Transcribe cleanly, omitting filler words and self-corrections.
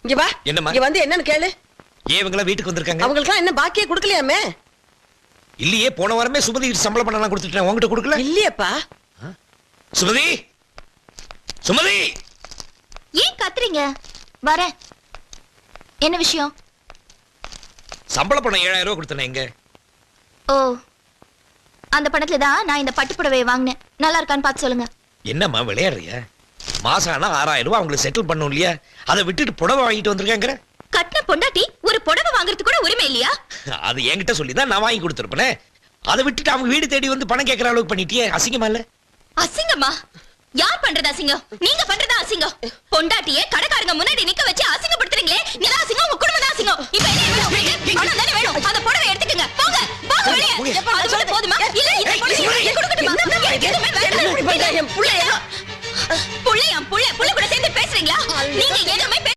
இங்க வா. என்னம்மா? இங்க வந்து என்னன்னு கேளு. ஏன் இவங்க வீட்டுக்கு வந்திருக்காங்க? அவங்களுக்குலாம் என்ன பாக்கியே கொடுக்கலையாமே? இல்லையே, போன வாரமே சுமதி சம்பளம் பண்ணலாம் கொடுத்துட்டேன், உங்ககிட்ட கொடுக்கல. இல்லையப்பா. சுமதி, சுமதி, ஏன் கத்துறீங்க? வரேன். என்ன விஷயம்? சம்பள பணம் 7000 ரூபாய் கொடுத்தேன். எங்க? ஓ, அந்த பணத்துல தான் நான் இந்த பட்டு புடவையை வாங்கினேன். நல்லா இருக்கான்னு பார்த்து சொல்லுங்க. என்னம்மா விளையாடுறியா? மாசம் ஆனா 6000 ரூபாய் அவங்களுக்கு செட்டில் பண்ணும் இல்லையா? அதை விட்டுட்டு புடவை வாங்கிட்டு வந்திருக்காங்க. கட்டின பொண்டாட்டி ஒரு புடவை வாங்குறது கூட உரிமை இல்லையா? அது என்கிட்ட சொல்லிதான் நான் வாங்கி கொடுத்துருப்பேன். அதை விட்டுட்டு அவங்க வீடு தேடி வந்து பணம் கேட்கற அளவுக்கு பண்ணிட்டியே, அசிங்கமா இல்ல? அசிங்கமா? யார் பண்றது அசிங்கம்? நீங்க பண்றதா அசிங்கம். பொண்டாட்டியே கடைக்காரங்க முன்னாடி நிக்க வச்சு அசிங்கப்படுத்துறீங்களே, நீங்க அசிங்கம், உங்க குடும்பம் தான் அசிங்கம். இப்போ என்ன வேணும் உங்களுக்கு? பணம் தானே வேணும். அந்த புடவை எடுத்துக்கங்க. போங்க போங்க வெளிய. அது மட்டும் போதுமா? இல்ல இந்த புடவை கொடுக்கணுமா? எனக்கு எதுவுமே வேண்டாம். என் புள்ளையா? புள்ளையா? புள்ள கூட சேர்ந்து பேசுறீங்களா? நீங்க